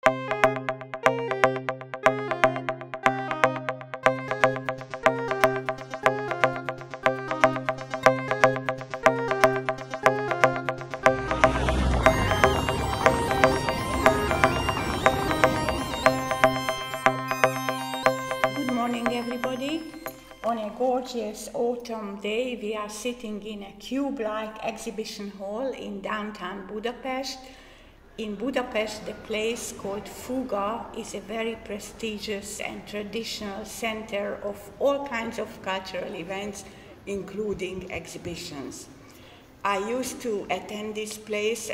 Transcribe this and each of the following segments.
On a gorgeous autumn day, we are sitting in a cube-like exhibition hall in downtown Budapest. In Budapest, the place called FUGA is a very prestigious and traditional center of all kinds of cultural events, including exhibitions. I used to attend this place.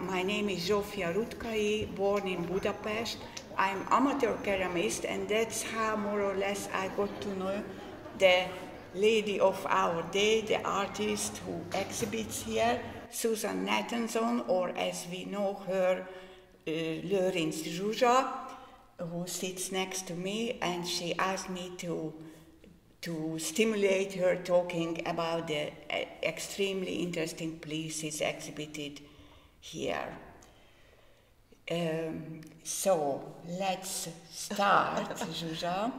My name is Zsófia Rutkai, born in Budapest. I'm amateur ceramist, and that's how more or less I got to know the lady of our day, the artist who exhibits here, Lawrence Nathenson, or as we know her, Lőrincz Zsuzsa, who sits next to me, and she asked me to stimulate her talking about the extremely interesting pieces exhibited here. So let's start, Zsuzsa,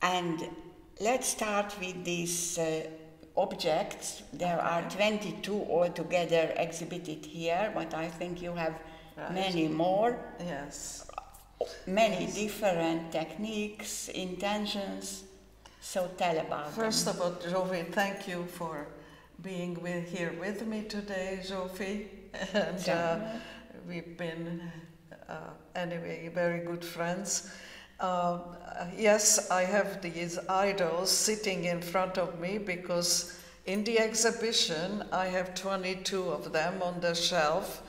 and let's start with these objects. There are 22 altogether exhibited here, but I think you have many more. Yes. Many different techniques, intentions. So tell about First them. of all, Zsófi, thank you for being here with me today, Zsófi. And we've been, anyway, very good friends. Yes, I have these idols sitting in front of me because in the exhibition I have 22 of them on the shelf,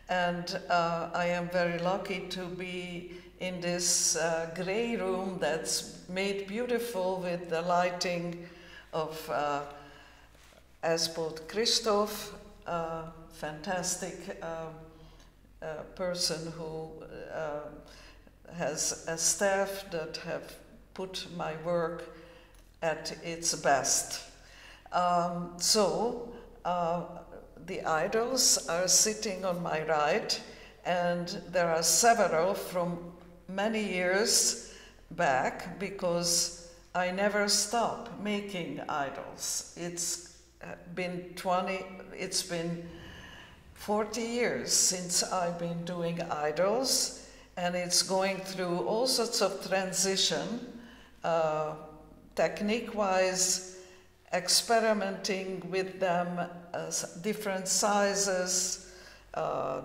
and I am very lucky to be in this grey room that's made beautiful with the lighting of Espót Christoph, fantastic person who has a staff that have put my work at its best. The idols are sitting on my right, and there are several from many years back because I never stop making idols. It's been 40 years since I've been doing idols, and it's going through all sorts of transition, technique-wise, experimenting with them, different sizes,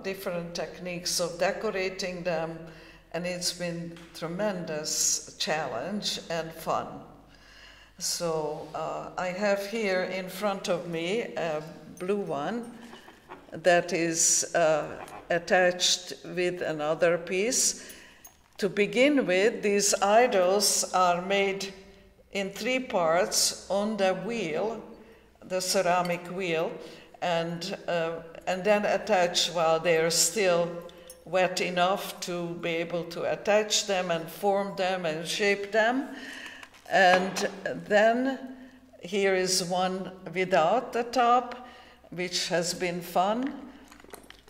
different techniques of decorating them, and it's been tremendous challenge and fun. So I have here in front of me a blue one that is attached with another piece. To begin with, these idols are made in 3 parts on the wheel, the ceramic wheel, and then attached while they are still wet enough to be able to attach them and form them and shape them. And then here is one without the top, which has been fun.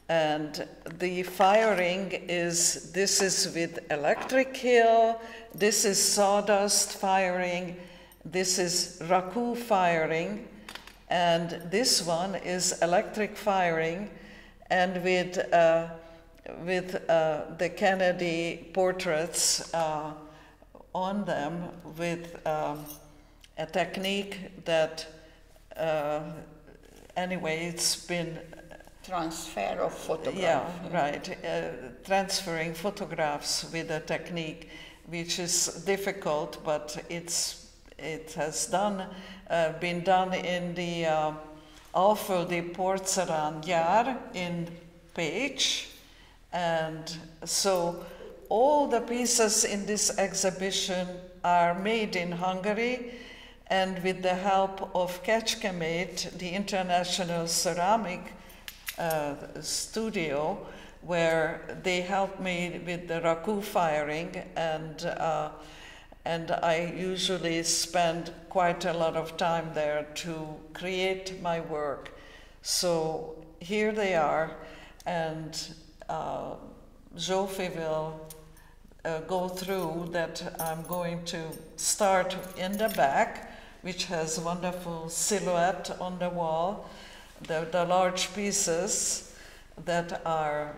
And the firing is, this is with electric hill, this is sawdust firing, this is raku firing, and this one is electric firing, and with the Kennedy portraits on them with a technique that, anyway, it's been transfer of photograph. Yeah, right. Transferring photographs with a technique which is difficult, but it has been done in the Alföldi Porcelángyár in Pécs, and so all the pieces in this exhibition are made in Hungary, and with the help of Kecskemét, the international ceramic studio, where they helped me with the raku firing, and I usually spend quite a lot of time there to create my work. So here they are, and Zsófi will go through that I'm going to start in the back, which has wonderful silhouette on the wall. The large pieces that are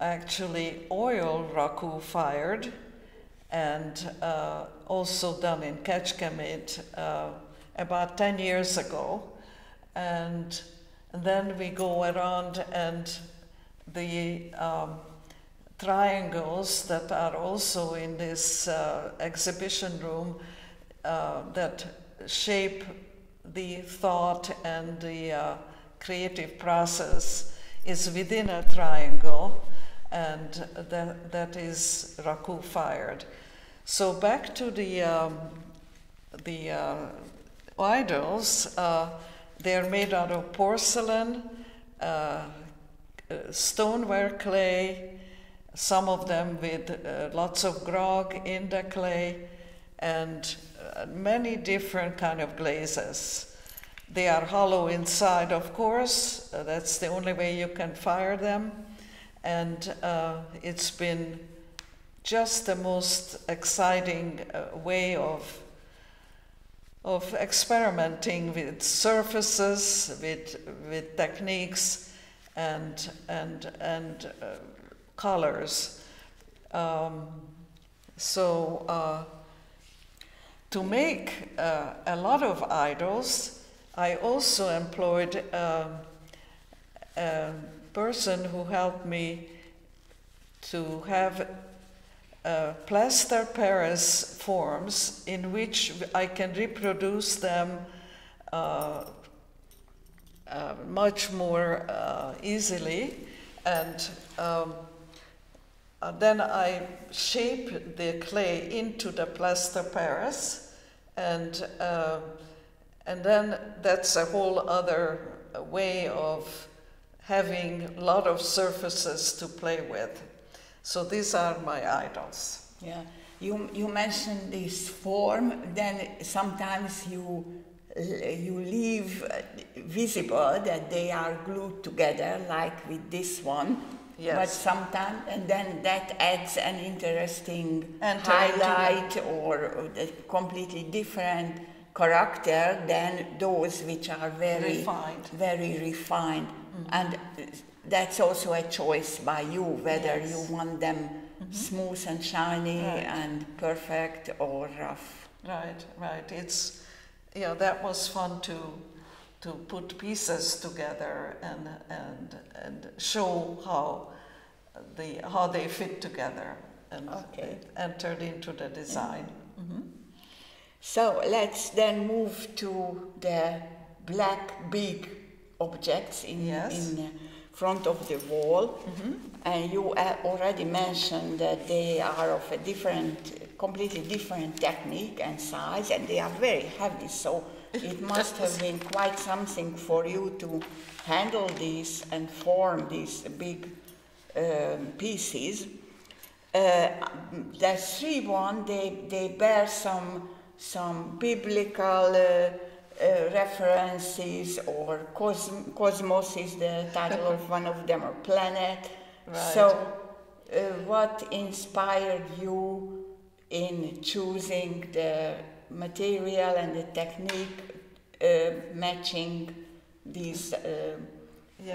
actually oil raku fired and also done in Kecskemét about 10 years ago. And then we go around, and the triangles that are also in this exhibition room that shape the thought and the creative process is within a triangle, and that is raku fired. So back to the idols. They're made out of porcelain, stoneware clay, some of them with lots of grog in the clay, and many different kind of glazes. They are hollow inside, of course. That's the only way you can fire them. And it's been just the most exciting way of experimenting with surfaces, with techniques, and colors. To make a lot of idols, I also employed a person who helped me to have plaster Paris forms in which I can reproduce them much more easily, and then I shape the clay into the plaster Paris, and then that's a whole other way of having a lot of surfaces to play with. So these are my idols. Yeah, you mentioned this form. Then sometimes you leave visible that they are glued together, like with this one. Yes. But sometimes, and then that adds an interesting highlight or a completely different character than those which are very refined. Mm-hmm. And that's also a choice by you, whether you want them mm-hmm. smooth and shiny and perfect or rough. Right. It's that was fun to put pieces together and show how they fit together and it entered into the design. Mm-hmm. So let's then move to the black big objects in front of the wall. Mm-hmm. And you already mentioned that they are of a completely different technique and size, and they are very heavy, so it must have been quite something for you to handle these and form these big pieces. The three one, they bear some biblical references, or cosmos is the title of one of them, or planet. Right. So what inspired you in choosing the material and the technique matching these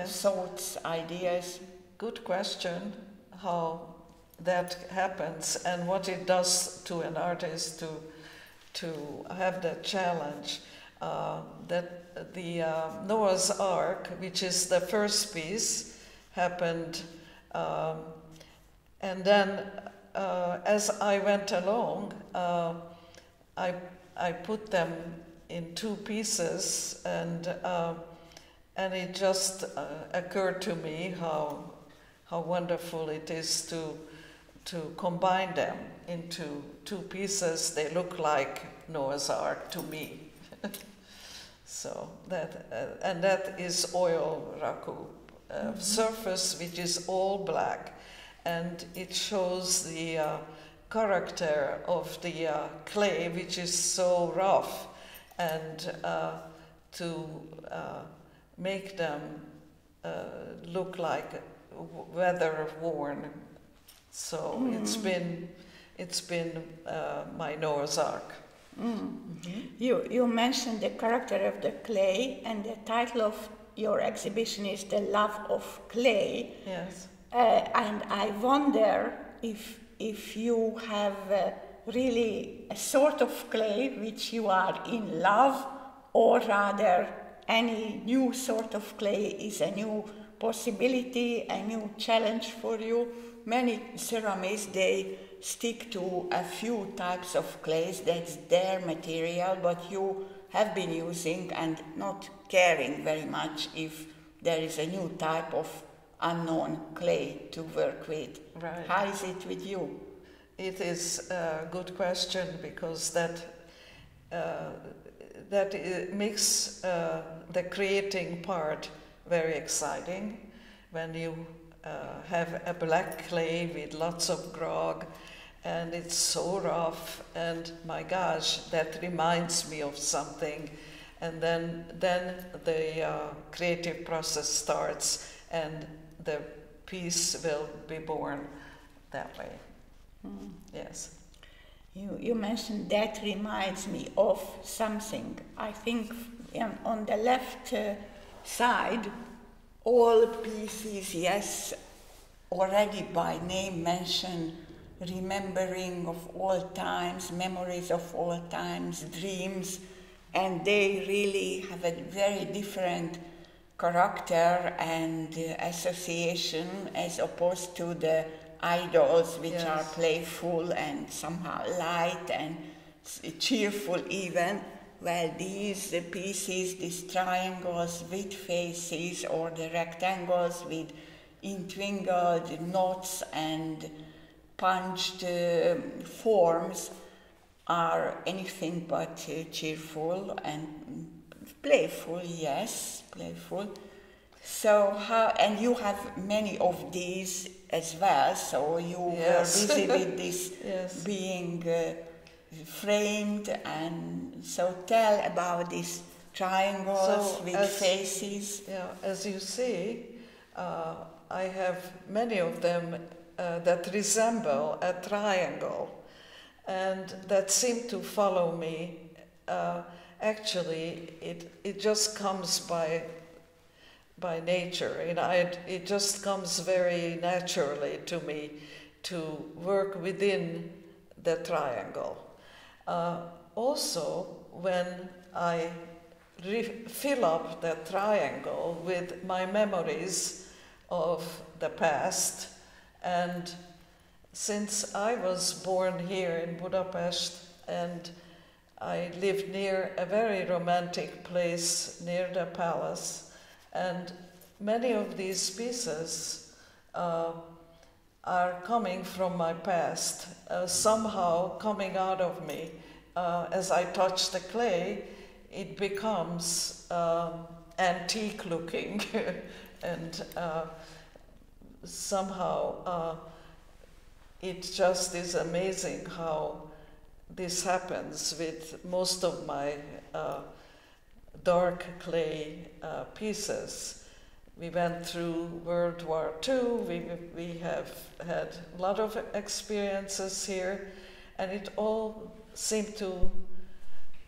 thoughts, ideas? Good question, how that happens and what it does to an artist to have that challenge. That the Noah's Ark, which is the first piece, happened, and then as I went along, I put them in two pieces, and it just occurred to me how wonderful it is to combine them into two pieces. They look like Noah's Ark to me. So that is oil raku surface, which is all black, and it shows the character of the clay, which is so rough, and to make them look like weather-worn So it's been my Noah's Ark. You mentioned the character of the clay, and the title of your exhibition is The Love of Clay. Yes. And I wonder if you have really a sort of clay which you are in love, or rather any new sort of clay is a new possibility, a new challenge for you. Many ceramists, they stick to a few types of clays, that's their material, but you have been using and not caring very much if there is a new type of unknown clay to work with. Right. How is it with you? It is a good question, because that makes the creating part very exciting. When you have a black clay with lots of grog, and it's so rough, and my gosh, that reminds me of something. And then the creative process starts, and the piece will be born that way. Yes. You mentioned that reminds me of something. I think on the left side, all pieces, yes, already by name mention remembering of all times, memories of all times, dreams, and they really have a very different character and association as opposed to the idols, which are playful and somehow light and cheerful even. Well, these pieces, these triangles with faces, or the rectangles with entwinkled knots and punched forms, are anything but cheerful and playful, yes, playful. So and you have many of these as well, so you were busy with this being framed, and so tell about these triangles with faces. Yeah, as you see, I have many of them that resemble a triangle, and that seem to follow me. Actually, it just comes by nature, it just comes very naturally to me to work within the triangle. Also, when I fill up the triangle with my memories of the past, and since I was born here in Budapest and I lived near a very romantic place near the palace, and many of these pieces are coming from my past, somehow coming out of me. As I touch the clay, it becomes antique looking and somehow it just is amazing how this happens with most of my dark clay pieces. We went through World War II, we have had a lot of experiences here, and it all seemed to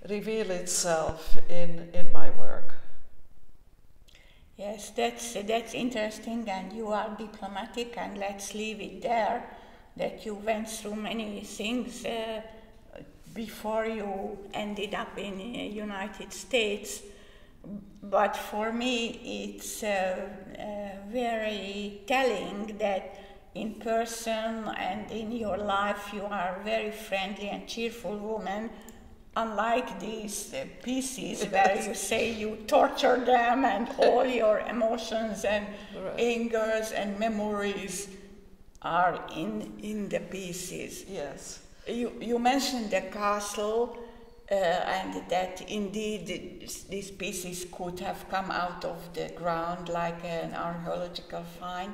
reveal itself in my work. Yes, that's interesting, and you are diplomatic, and let's leave it there, that you went through many things before you ended up in the United States. But for me, it's very telling that in person and in your life you are a very friendly and cheerful woman, unlike these pieces where you say you torture them and all your emotions and angers and memories are in the pieces. Yes. You mentioned the castle, and that indeed these pieces could have come out of the ground like an archaeological find.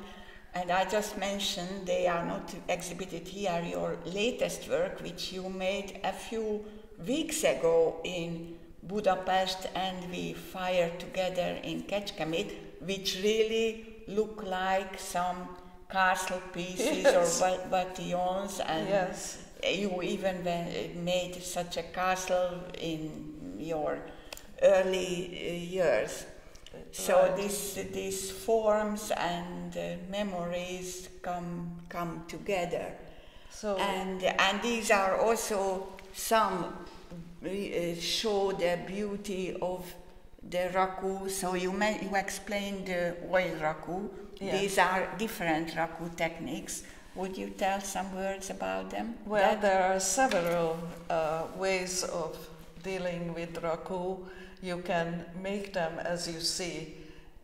And I just mentioned they are not exhibited here, your latest work, which you made a few weeks ago in Budapest, and we fired together in Kecskemét, which really look like some castle pieces yes. or bataillons, and yes. you even made such a castle in your early years. So Right. these forms and memories come together. So And these are also some show the beauty of the raku. So you explained the oil raku. Yeah. These are different raku techniques. Would you tell some words about them? well, there are several ways of dealing with raku. You can make them, as you see,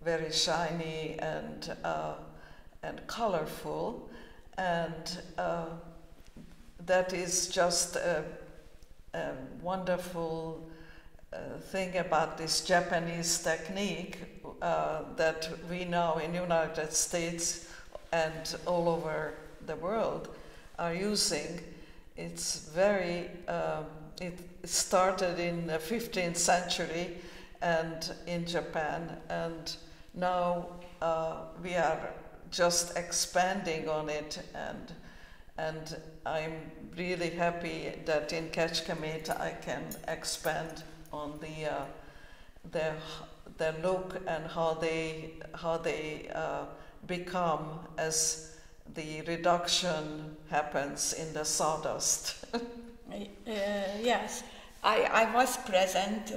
very shiny and colorful, and that is just a wonderful thing about this Japanese technique that we now in the United States and all over the world are using. It's very, it started in the 15th century and in Japan, and now we are just expanding on it, and I'm really happy that in Kecskemét I can expand on the look and how they become as the reduction happens in the sawdust. Yes, I was present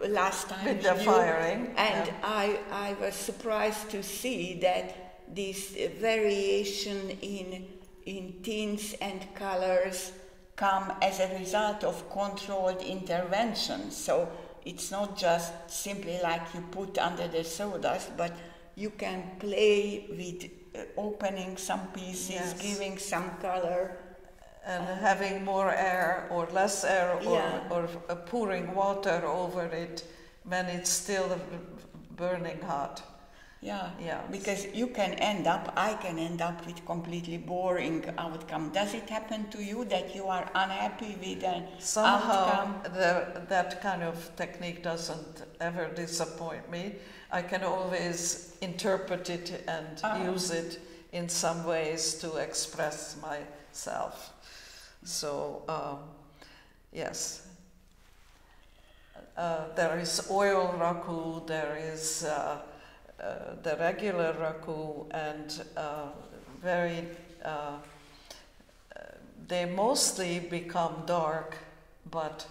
last time with the firing, and yeah. I was surprised to see that this variation in tints and colors come as a result of controlled intervention. So it's not just simply like you put under the sawdust, but you can play with opening some pieces, yes. giving some color. And having more air or less air, or pouring water over it when it's still burning hot. Yeah, yeah. Because I can end up with completely boring outcome. Does it happen to you that you are unhappy with an outcome? Somehow that kind of technique doesn't ever disappoint me. I can always interpret it and use it in some ways to express myself. So, yes. There is oil raku, there is the regular raku, and they mostly become dark, but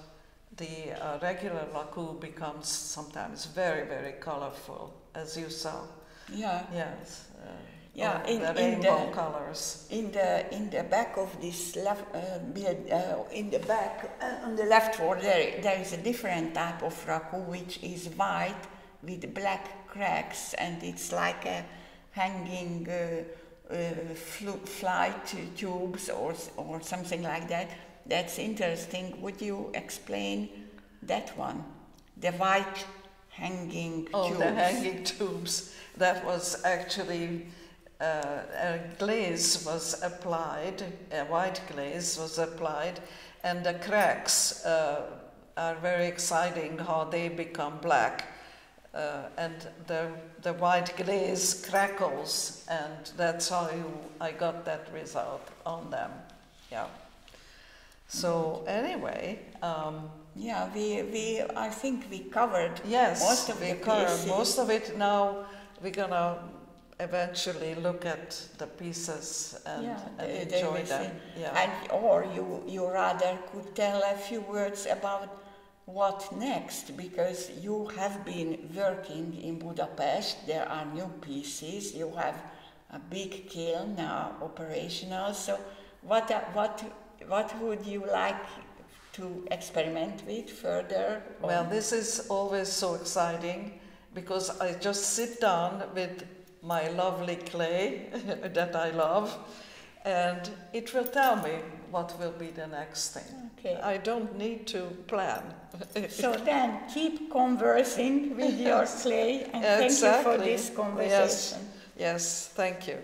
the regular raku becomes sometimes very, very colorful, as you saw. Yeah. Yes. Yeah, the rainbow colors. In the back of this left in the back on the left wall there is a different type of raku which is white with black cracks, and it's like a hanging flight tubes or something like that. That's interesting. Would you explain that one? The white hanging tubes. Oh, the hanging tubes. That was actually a glaze was applied, a white glaze was applied, and the cracks are very exciting how they become black. And the white glaze crackles, and that's how I got that result on them. Yeah. So anyway, yeah, I think we covered most of the pieces. Most of it. Now we're gonna eventually look at the pieces and enjoy them. Yeah. And or you rather could tell a few words about what next, because you have been working in Budapest. There are new pieces. You have a big kiln now operational. So what would you like to experiment with further? Well, this is always so exciting because I just sit down with my lovely clay that I love, and it will tell me what will be the next thing. Okay. I don't need to plan. So then keep conversing with your clay, and thank you for this conversation. Yes, thank you.